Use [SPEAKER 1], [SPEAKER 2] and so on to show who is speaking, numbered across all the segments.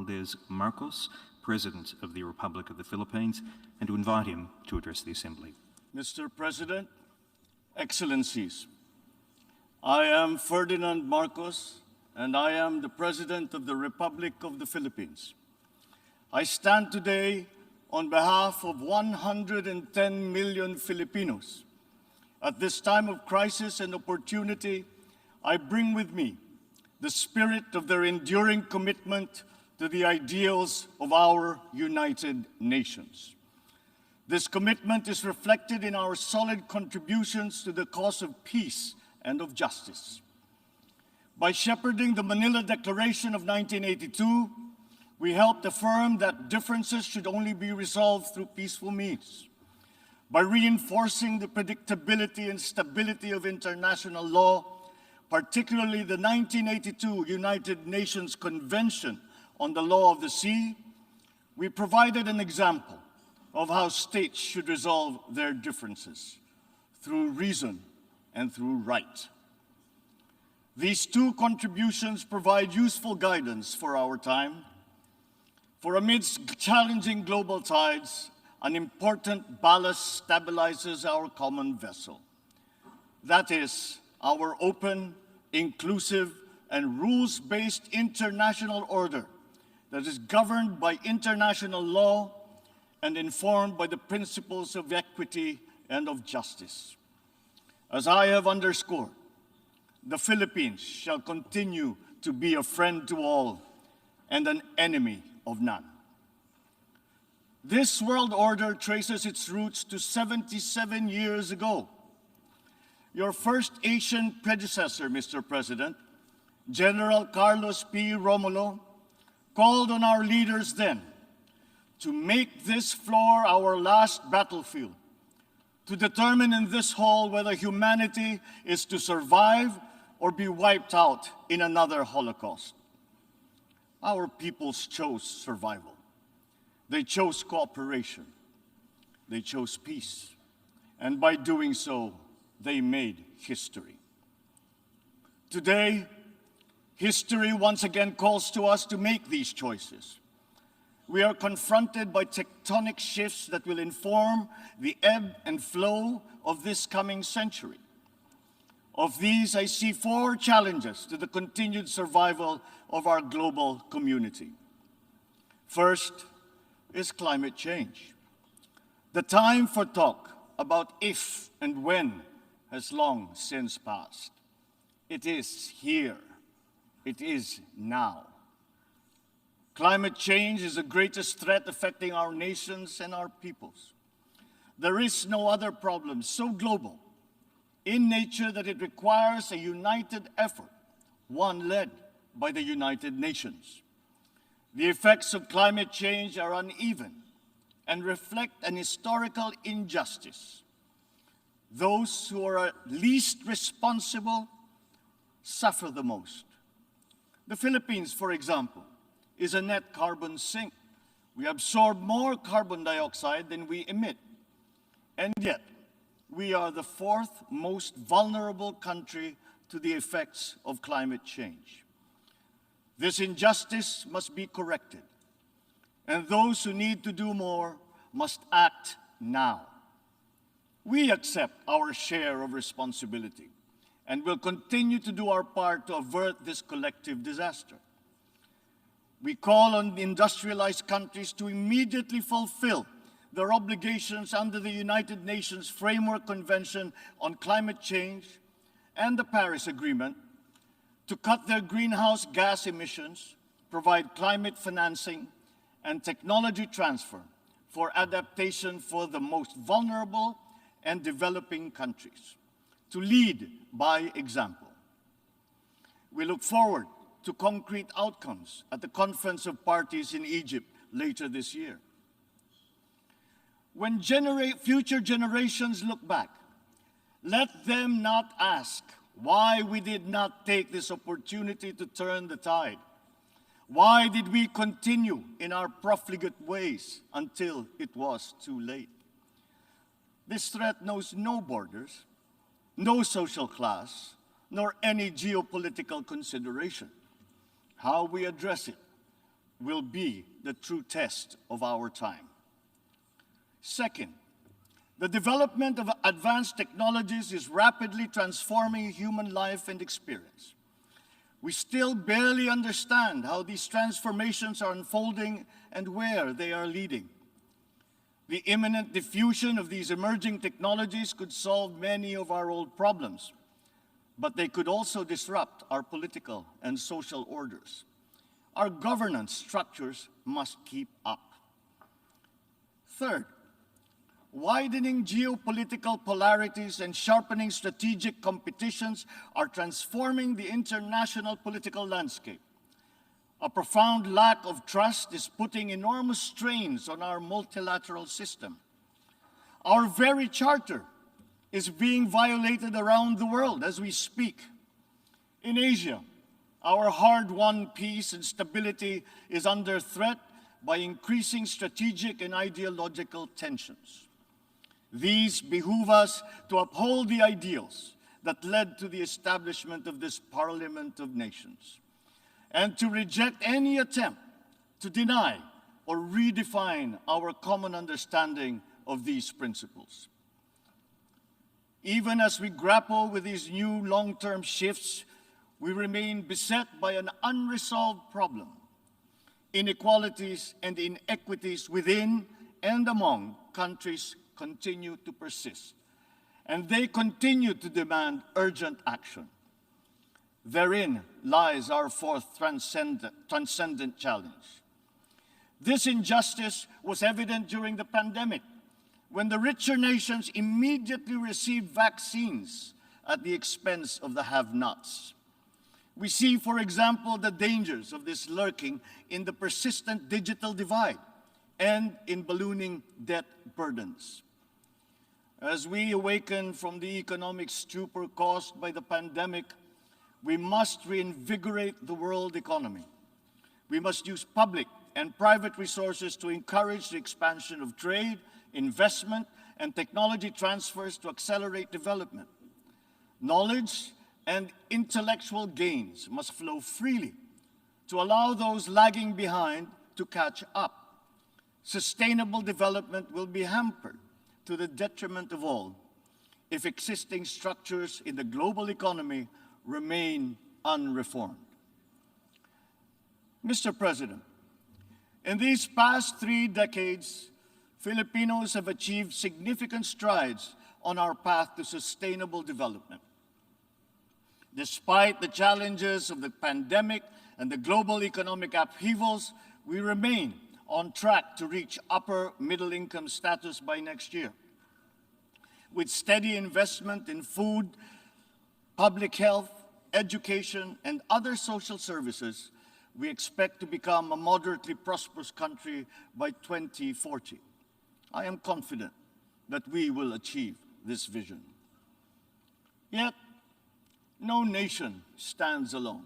[SPEAKER 1] Valdez Marcos, President of the Republic of the Philippines, and to invite him to address the Assembly.
[SPEAKER 2] Mr. President, Excellencies, I am Ferdinand Marcos, and I am the President of the Republic of the Philippines. I stand today on behalf of 110 million Filipinos. At this time of crisis and opportunity, I bring with me the spirit of their enduring commitment to the ideals of our United Nations. This commitment is reflected in our solid contributions to the cause of peace and of justice. By shepherding the Manila Declaration of 1982, we helped affirm that differences should only be resolved through peaceful means. By reinforcing the predictability and stability of international law, particularly the 1982 United Nations Convention on the Law of the Sea, we provided an example of how states should resolve their differences through reason and through right. These two contributions provide useful guidance for our time. For amidst challenging global tides, an important ballast stabilizes our common vessel. That is our open, inclusive, and rules-based international order that is governed by international law and informed by the principles of equity and of justice. As I have underscored, the Philippines shall continue to be a friend to all and an enemy of none. This world order traces its roots to 77 years ago. Your first Asian predecessor, Mr. President, General Carlos P. Romulo, called on our leaders then to make this floor our last battlefield, to determine in this hall whether humanity is to survive or be wiped out in another Holocaust. Our peoples chose survival. They chose cooperation. They chose peace. And by doing so, they made history. Today, history once again calls to us to make these choices. We are confronted by tectonic shifts that will inform the ebb and flow of this coming century. Of these, I see four challenges to the continued survival of our global community. First is climate change. The time for talk about if and when has long since passed. It is here. It is now. Climate change is the greatest threat affecting our nations and our peoples. There is no other problem so global in nature that it requires a united effort, one led by the United Nations. The effects of climate change are uneven and reflect an historical injustice. Those who are least responsible suffer the most. The Philippines, for example, is a net carbon sink. We absorb more carbon dioxide than we emit. And yet, we are the fourth most vulnerable country to the effects of climate change. This injustice must be corrected, and those who need to do more must act now. We accept our share of responsibility and will continue to do our part to avert this collective disaster. We call on the industrialized countries to immediately fulfill their obligations under the United Nations Framework Convention on Climate Change and the Paris Agreement, to cut their greenhouse gas emissions, provide climate financing, and technology transfer for adaptation for the most vulnerable and developing countries, to lead by example. We look forward to concrete outcomes at the Conference of Parties in Egypt later this year. When future generations look back, let them not ask why we did not take this opportunity to turn the tide. Why did we continue in our profligate ways until it was too late? This threat knows no borders, no social class, nor any geopolitical consideration. How we address it will be the true test of our time. Second, the development of advanced technologies is rapidly transforming human life and experience. We still barely understand how these transformations are unfolding and where they are leading. The imminent diffusion of these emerging technologies could solve many of our old problems, but they could also disrupt our political and social orders. Our governance structures must keep up. Third, widening geopolitical polarities and sharpening strategic competitions are transforming the international political landscape. A profound lack of trust is putting enormous strains on our multilateral system. Our very charter is being violated around the world as we speak. In Asia, our hard-won peace and stability is under threat by increasing strategic and ideological tensions. These behoove us to uphold the ideals that led to the establishment of this Parliament of Nations, and to reject any attempt to deny or redefine our common understanding of these principles. Even as we grapple with these new long-term shifts, we remain beset by an unresolved problem. Inequalities and inequities within and among countries continue to persist, and they continue to demand urgent action. Therein lies our fourth transcendent challenge. This injustice was evident during the pandemic, when the richer nations immediately received vaccines at the expense of the have-nots. We see, for example, the dangers of this lurking in the persistent digital divide and in ballooning debt burdens. As we awaken from the economic stupor caused by the pandemic, we must reinvigorate the world economy. We must use public and private resources to encourage the expansion of trade, investment, and technology transfers to accelerate development. Knowledge and intellectual gains must flow freely to allow those lagging behind to catch up. Sustainable development will be hampered to the detriment of all if existing structures in the global economy remain unreformed. Mr. President, in these past 3 decades, Filipinos have achieved significant strides on our path to sustainable development. Despite the challenges of the pandemic and the global economic upheavals, we remain on track to reach upper middle income status by next year. With steady investment in food, public health, education, and other social services, we expect to become a moderately prosperous country by 2040. I am confident that we will achieve this vision. Yet, no nation stands alone.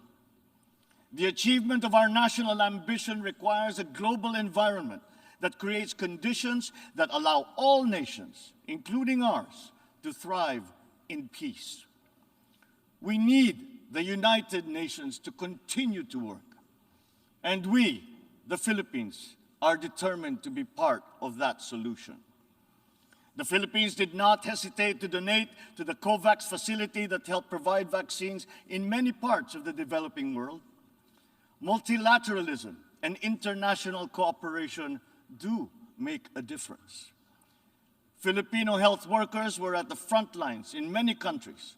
[SPEAKER 2] The achievement of our national ambition requires a global environment that creates conditions that allow all nations, including ours, to thrive in peace. We need the United Nations to continue to work, and we, the Philippines, are determined to be part of that solution. The Philippines did not hesitate to donate to the COVAX facility that helped provide vaccines in many parts of the developing world. Multilateralism and international cooperation do make a difference. Filipino health workers were at the front lines in many countries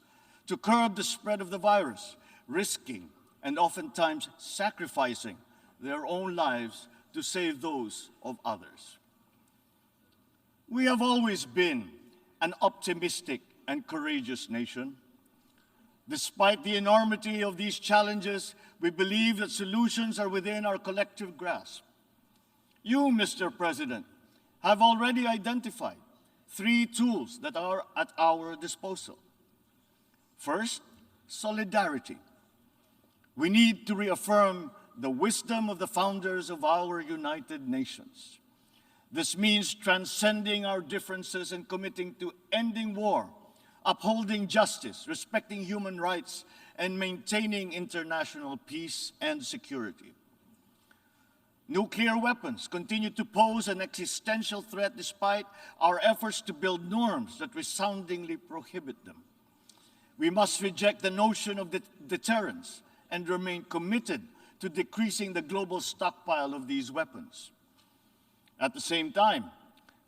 [SPEAKER 2] to curb the spread of the virus, risking and oftentimes sacrificing their own lives to save those of others. We have always been an optimistic and courageous nation. Despite the enormity of these challenges, we believe that solutions are within our collective grasp. You, Mr. President, have already identified 3 tools that are at our disposal. First, solidarity. We need to reaffirm the wisdom of the founders of our United Nations. This means transcending our differences and committing to ending war, upholding justice, respecting human rights, and maintaining international peace and security. Nuclear weapons continue to pose an existential threat despite our efforts to build norms that resoundingly prohibit them. We must reject the notion of deterrence and remain committed to decreasing the global stockpile of these weapons. At the same time,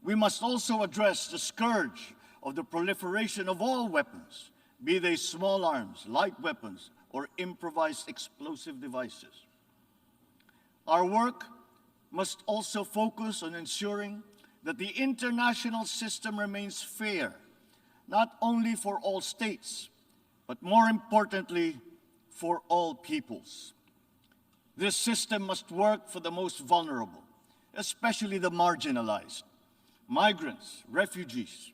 [SPEAKER 2] we must also address the scourge of the proliferation of all weapons, be they small arms, light weapons, or improvised explosive devices. Our work must also focus on ensuring that the international system remains fair, not only for all states, but more importantly, for all peoples. This system must work for the most vulnerable, especially the marginalized, migrants, refugees.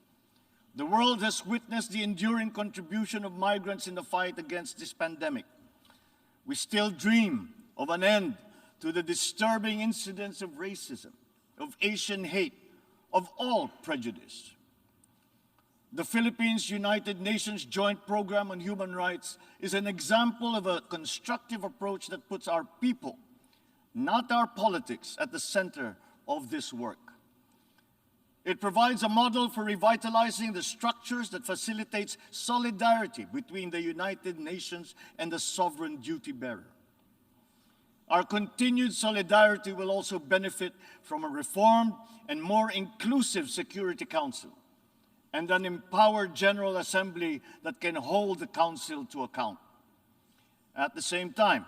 [SPEAKER 2] The world has witnessed the enduring contribution of migrants in the fight against this pandemic. We still dream of an end to the disturbing incidents of racism, of Asian hate, of all prejudice. The Philippines United Nations Joint Program on Human Rights is an example of a constructive approach that puts our people, not our politics, at the center of this work. It provides a model for revitalizing the structures that facilitates solidarity between the United Nations and the sovereign duty bearer. Our continued solidarity will also benefit from a reformed and more inclusive Security Council and an empowered General Assembly that can hold the Council to account. At the same time,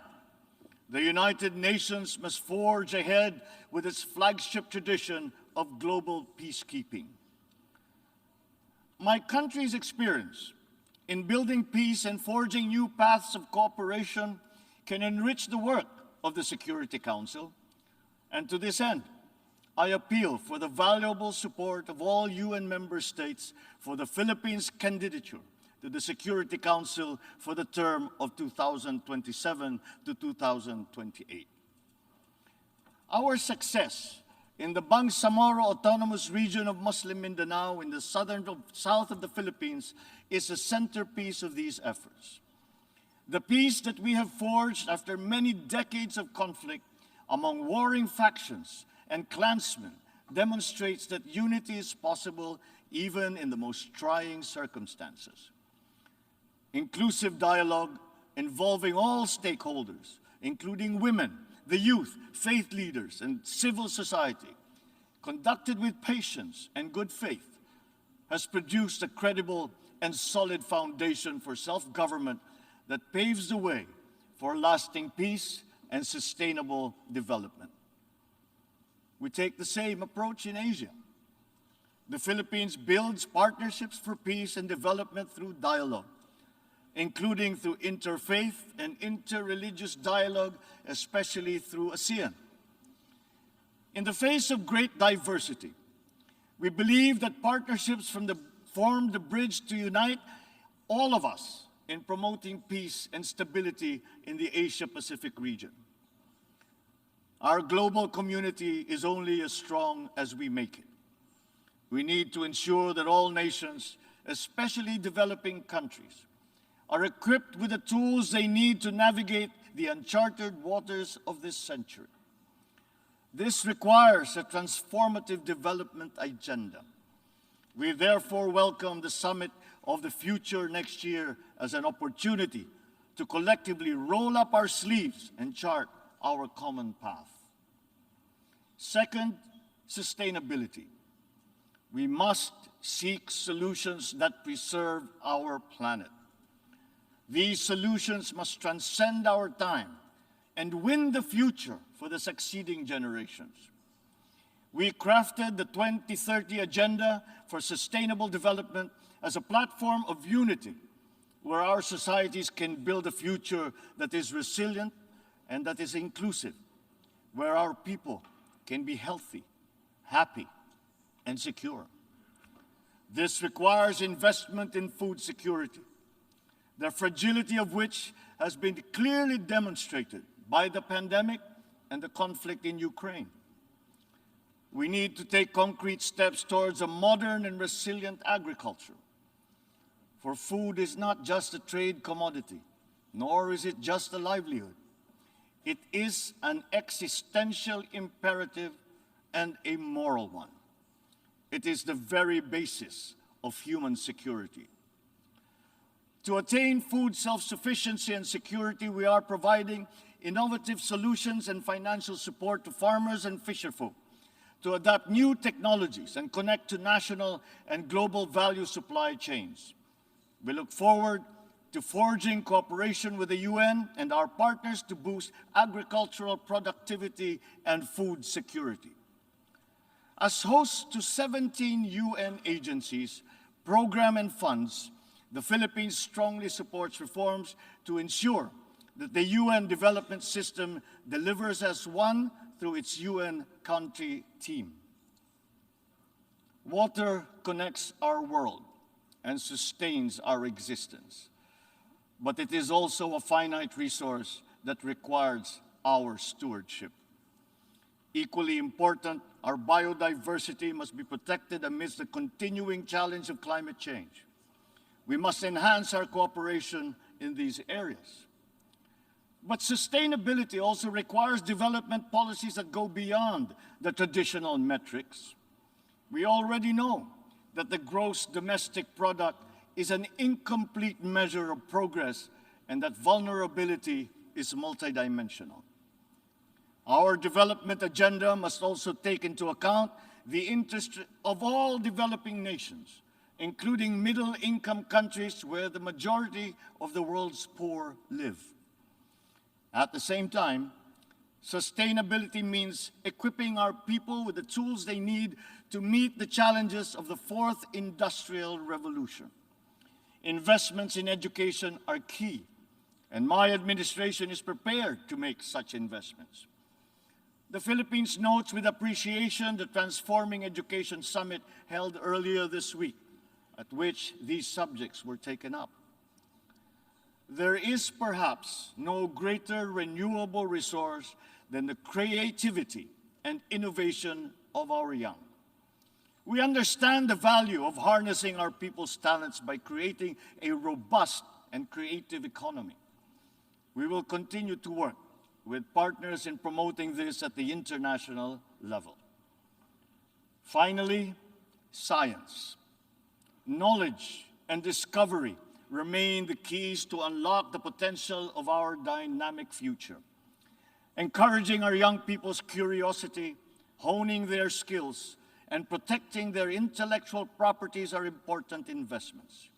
[SPEAKER 2] the United Nations must forge ahead with its flagship tradition of global peacekeeping. My country's experience in building peace and forging new paths of cooperation can enrich the work of the Security Council, and to this end, I appeal for the valuable support of all UN member states for the Philippines' candidature to the Security Council for the term of 2027 to 2028. Our success in the Bangsamoro Autonomous Region of Muslim Mindanao in the south of the Philippines is a centerpiece of these efforts. The peace that we have forged after many decades of conflict among warring factions and clansmen demonstrates that unity is possible even in the most trying circumstances. Inclusive dialogue involving all stakeholders, including women, the youth, faith leaders, and civil society, conducted with patience and good faith, has produced a credible and solid foundation for self-government that paves the way for lasting peace and sustainable development. We take the same approach in Asia. The Philippines builds partnerships for peace and development through dialogue, including through interfaith and interreligious dialogue, especially through ASEAN. In the face of great diversity, we believe that partnerships form the bridge to unite all of us in promoting peace and stability in the Asia-Pacific region. Our global community is only as strong as we make it. We need to ensure that all nations, especially developing countries, are equipped with the tools they need to navigate the uncharted waters of this century. This requires a transformative development agenda. We therefore welcome the Summit of the Future next year as an opportunity to collectively roll up our sleeves and chart our common path. Second, sustainability. We must seek solutions that preserve our planet. These solutions must transcend our time and win the future for the succeeding generations. We crafted the 2030 Agenda for Sustainable Development as a platform of unity where our societies can build a future that is resilient and that is inclusive, where our people can be healthy, happy, and secure. This requires investment in food security, the fragility of which has been clearly demonstrated by the pandemic and the conflict in Ukraine. We need to take concrete steps towards a modern and resilient agriculture. For food is not just a trade commodity, nor is it just a livelihood. It is an existential imperative and a moral one. It is the very basis of human security. To attain food self-sufficiency and security, we are providing innovative solutions and financial support to farmers and fisherfolk to adapt new technologies and connect to national and global value supply chains. We look forward to forging cooperation with the UN and our partners to boost agricultural productivity and food security. As hosts to 17 UN agencies, programs, and funds, the Philippines strongly supports reforms to ensure that the UN development system delivers as one through its UN country team. Water connects our world and sustains our existence, but it is also a finite resource that requires our stewardship. Equally important, our biodiversity must be protected amidst the continuing challenge of climate change. We must enhance our cooperation in these areas. But sustainability also requires development policies that go beyond the traditional metrics. We already know that the gross domestic product is an incomplete measure of progress and that vulnerability is multidimensional. Our development agenda must also take into account the interest of all developing nations, including middle-income countries where the majority of the world's poor live. At the same time, sustainability means equipping our people with the tools they need to meet the challenges of the fourth industrial revolution. Investments in education are key, and my administration is prepared to make such investments. The Philippines notes with appreciation the Transforming Education Summit held earlier this week, at which these subjects were taken up. There is perhaps no greater renewable resource than the creativity and innovation of our young. We understand the value of harnessing our people's talents by creating a robust and creative economy. We will continue to work with partners in promoting this at the international level. Finally, science. Knowledge and discovery remain the keys to unlock the potential of our dynamic future. Encouraging our young people's curiosity, honing their skills, and protecting their intellectual properties are important investments.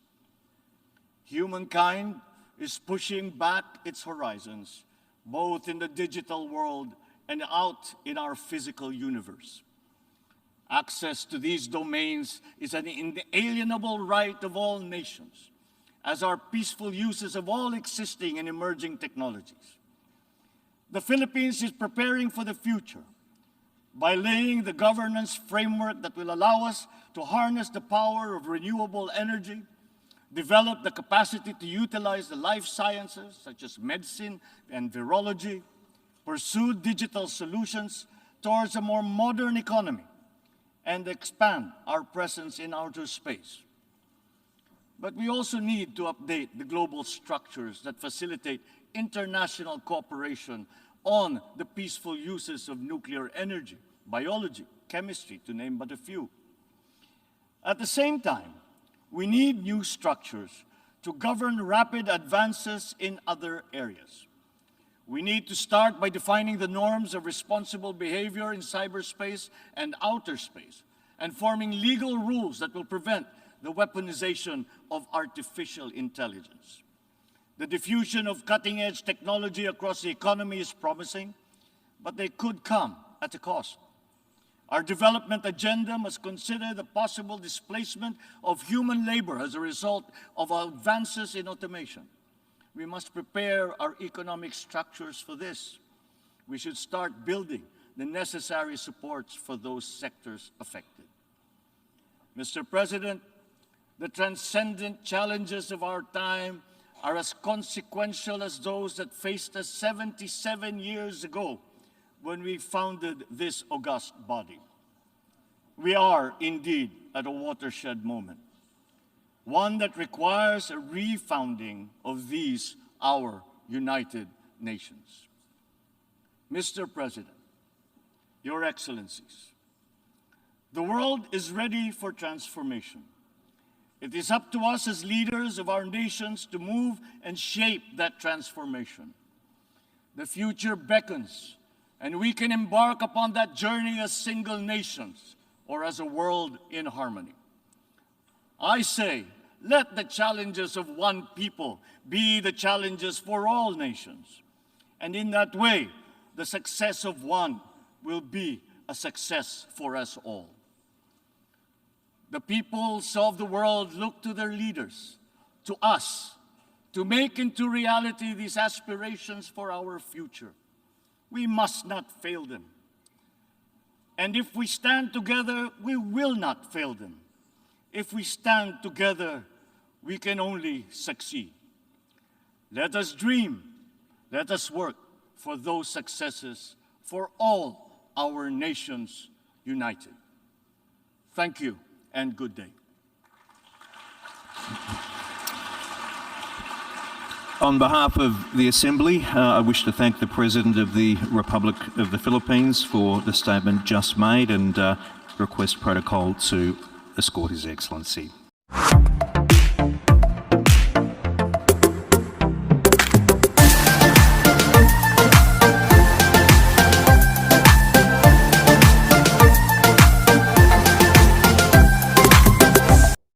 [SPEAKER 2] Humankind is pushing back its horizons, both in the digital world and out in our physical universe. Access to these domains is an inalienable right of all nations, as are peaceful uses of all existing and emerging technologies. The Philippines is preparing for the future by laying the governance framework that will allow us to harness the power of renewable energy, develop the capacity to utilize the life sciences, such as medicine and virology, pursue digital solutions towards a more modern economy, and expand our presence in outer space. But we also need to update the global structures that facilitate international cooperation on the peaceful uses of nuclear energy, biology, chemistry, to name but a few. At the same time, we need new structures to govern rapid advances in other areas. We need to start by defining the norms of responsible behavior in cyberspace and outer space, and forming legal rules that will prevent the weaponization of artificial intelligence. The diffusion of cutting-edge technology across the economy is promising, but they could come at a cost. Our development agenda must consider the possible displacement of human labor as a result of advances in automation. We must prepare our economic structures for this. We should start building the necessary supports for those sectors affected. Mr. President, the transcendent challenges of our time are as consequential as those that faced us 77 years ago when we founded this august body. We are indeed at a watershed moment, one that requires a refounding of these, our United Nations. Mr. President, Your Excellencies, the world is ready for transformation. It is up to us as leaders of our nations to move and shape that transformation. The future beckons, and we can embark upon that journey as single nations or as a world in harmony. I say, let the challenges of one people be the challenges for all nations. And in that way, the success of one will be a success for us all. The peoples of the world look to their leaders, to us, to make into reality these aspirations for our future. We must not fail them. And if we stand together, we will not fail them. If we stand together, we can only succeed. Let us dream, let us work for those successes for all our nations united. Thank you and good day.
[SPEAKER 1] On behalf of the Assembly, I wish to thank the President of the Republic of the Philippines for the statement just made and request protocol to escort His Excellency.